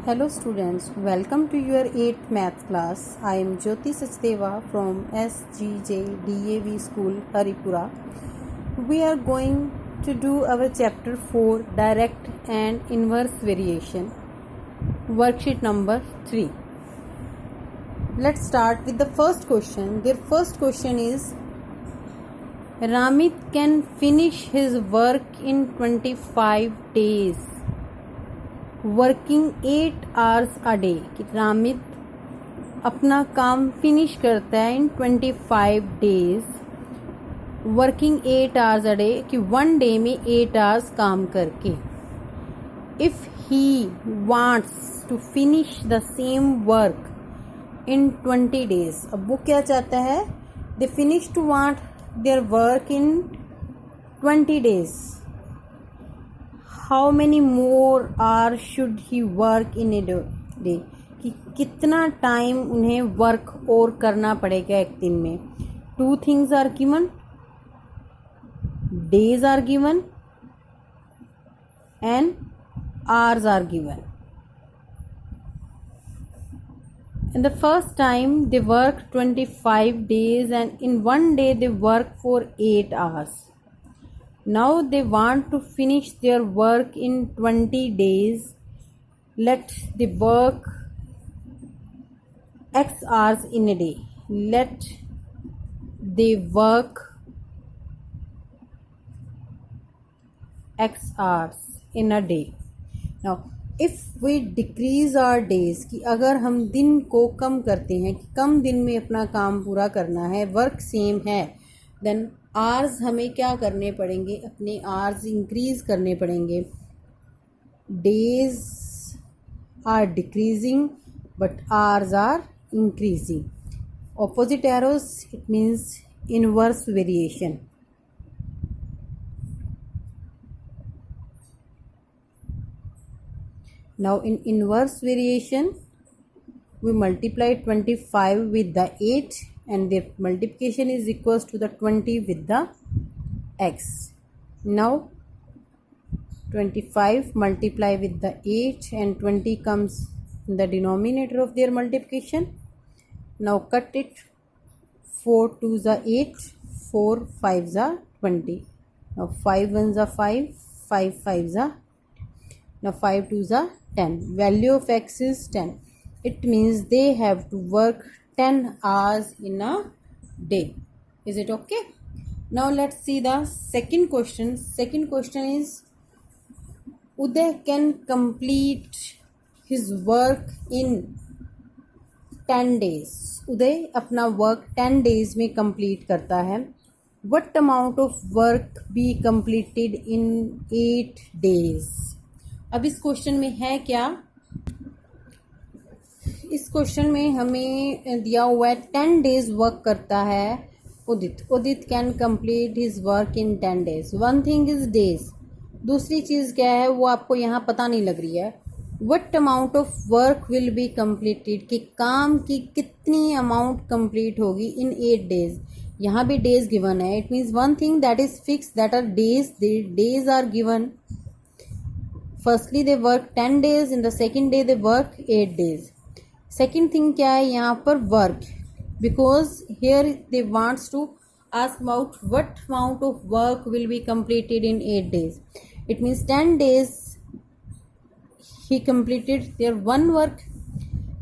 Hello students, welcome to your 8th math class. I am Jyoti Sachdeva from SGJ DAV School, Haripura. We are going to do our chapter 4 direct and inverse variation, worksheet number 3. Let's start with the first question. Their first question is, Ramit can finish his work in 25 days. Working 8 hours a day कि रामित अपना काम finish करता है in 25 days working 8 hours a day कि 1 day में 8 hours काम करके if he wants to finish the same work in 20 days. अब वो क्या चाहता है, they finish to want their work in 20 days. How many more hour should he work in a day कि कितना टाइम उन्हें वर्क और करना पड़ेगा एक दिन में। 2 things are given, days are given and hours are given. In the first time they work 25 days and in 1 day they work for 8 hours. Now they want to finish their work in 20 days. Let they work X hours in a day. Let they work X hours in a day. Now if we decrease our days कि अगर हम दिन को कम करते हैं कि कम दिन में अपना काम पूरा करना है, वर्क सेम है, देन आवर्स हमें क्या करने पड़ेंगे, अपने आवर्स इंक्रीज करने पड़ेंगे। Days are decreasing but hours are increasing. Opposite arrows it means inverse variation. Now in inverse variation we multiply 25 with the 8 and their multiplication is equals to the 20 with the x. Now 25 multiply with the 8 and 20 comes in the denominator of their multiplication. Now cut it, 4 2s are 8, 4 5s are 20. Now 5 1s are 5, 5 5s are, now 5 2s are 10. Value of x is 10. It means they have to work 10 hours in a day. Is it okay? Now let's see the second question. Second question is, Uday can complete his work in 10 days. Uday अपना work 10 days में complete करता है. What amount of work be completed in 8 days? अब इस question में है क्या, इस क्वेश्चन में हमें दिया हुआ है 10 डेज वर्क करता है Udit can complete his work in 10 days. One thing is days, दूसरी चीज़ क्या है वो आपको यहाँ पता नहीं लग रही है। What amount of work will be completed कि काम की कितनी अमाउंट कंप्लीट होगी इन 8 डेज। यहाँ भी डेज गिवन है, it means one thing that is fix, that are days, days are given. Firstly they work 10 days, in the second day they work 8 days. Second thing क्या है यहाँ पर, work, because here they wants to ask about what amount of work will be completed in 8 days. It means 10 days he completed their one work.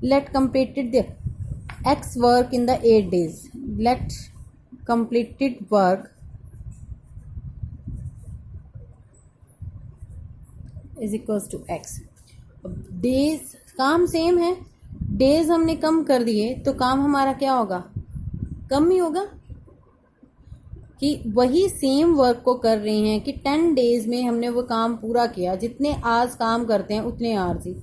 Let completed their x work in the 8 days. Let completed work is equals to x. Days काम same है, days हमने कम कर दिए तो काम हमारा क्या होगा, कम ही होगा। कि वही सेम वर्क को कर रहे हैं कि 10 डेज में हमने वो काम पूरा किया, जितने आवर्स काम करते हैं उतने आवर्स ही।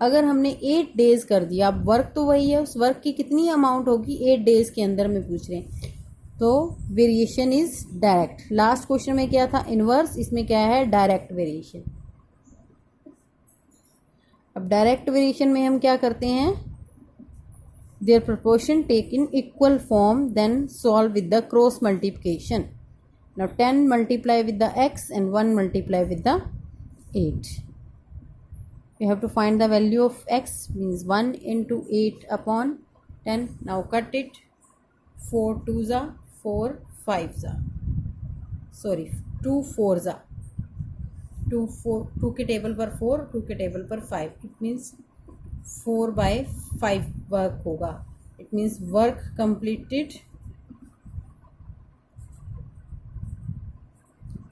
अगर हमने 8 डेज कर दिया, अब वर्क तो वही है, उस वर्क की कितनी अमाउंट होगी 8 डेज के अंदर में पूछ रहे हैं। तो variation is direct. Last question में क्या था, इनवर्स, इसमें क्या है, डायरेक्ट वेरिएशन। अब डायरेक्ट वेरिएशन में हम क्या करते हैं, their proportion take in equal form, then solve with the cross multiplication. Now 10 multiply with the x and 1 multiply with the 8. you have to find the value of x, means 1 into 8 upon 10. Now cut it. 4 2s are 4 5s are, sorry 2 4s are 2 के table पर 4, 2 के table पर 5, it means 4/5 work होगा. It means work completed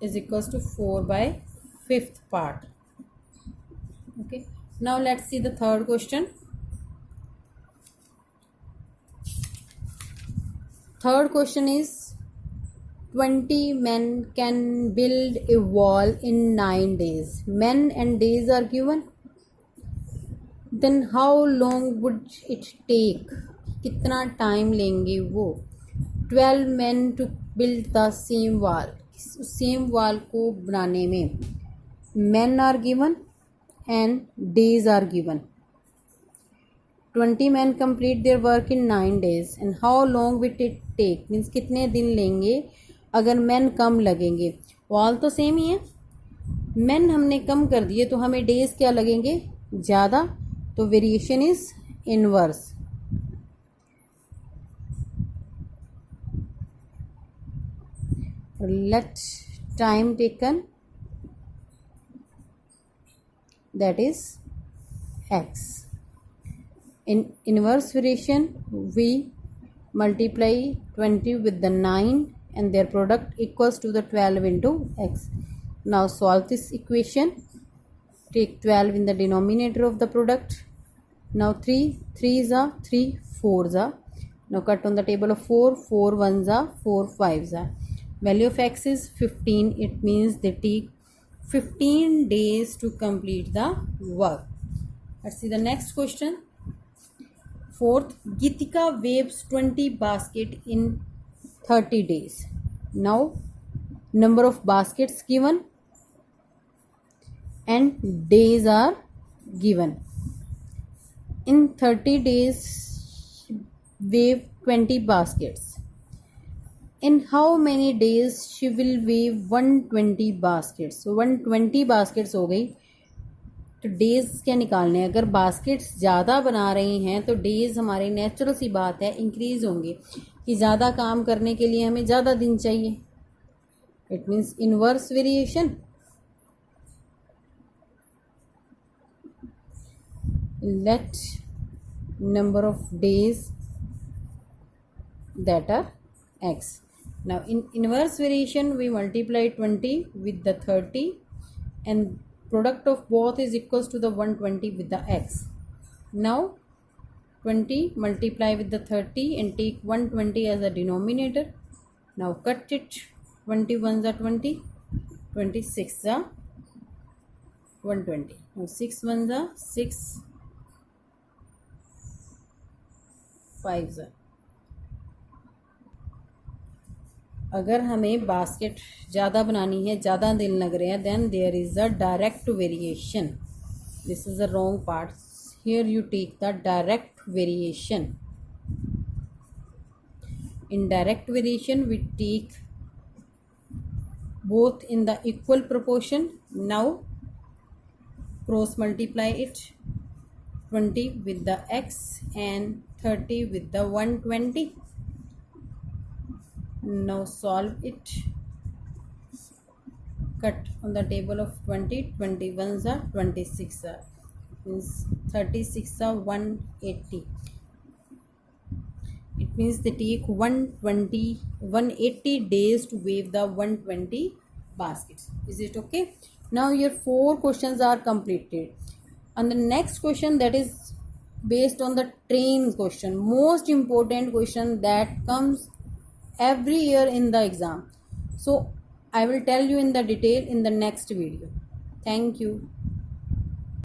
is equals to 4/5 part. Okay, now let's see the third question. Third question is 20 men can build a wall in 9 days. Men and days are given. Then how long would it take? कितना time लेंगे वो? 12 men to build the same wall. Same wall को बनाने में men are given and days are given. 20 men complete their work in 9 days and how long will it take, means कितने दिन लेंगे अगर men कम लगेंगे. वॉल तो सेम ही है, men हमने कम कर दिए तो हमें days क्या लगेंगे, ज़्यादा. तो variation is inverse. Let time taken, that is x. In inverse variation we multiply 20 with the 9 and their product equals to the 12 into x. Now solve this equation. Take 12 in the denominator of the product. Now 3 3s are 3 4s are. Now cut on the table of 4 4 1s are 4 5s are. Value of x is 15. It means they take 15 days to complete the work. Let's see the next question. Fourth, Gitika weaves 20 basket in 30 days. Now number of baskets given and days are given. In 30 days weave 20 baskets. In how many days she will weave 120 baskets? So 120 baskets हो गई. तो days क्या निकालने हैं? अगर baskets ज़्यादा बना रही हैं तो डेज हमारी नेचुरल सी बात है इंक्रीज होंगे कि ज़्यादा काम करने के लिए हमें ज़्यादा दिन चाहिए. It means inverse variation. Let number of days that are x. Now in inverse variation we multiply 20 with the 30 and product of both is equals to the 120 with the x. Now 20 multiply with the 30 and take 120 as a denominator. Now cut it. 21s are 20, 26 are 120. Now 6 1s are 6, 5s are. अगर हमें basket ज़्यादा बनानी है, ज़्यादा दिन लग रहे हैं, then there is a direct variation. This is a wrong part. Here you take the direct variation. In direct variation we take both in the equal proportion. Now cross multiply it. 20 with the x and 30 with the 120. Now solve it. Cut on the table of 20. 21s are 26 are, means 36 are 180. It means they take 180 days to weave the 120 baskets. Is it okay? Now your 4 questions are completed. And the next question, that is based on the train question, most important question that comes every year in the exam. So I will tell you in the detail in the next video. Thank you.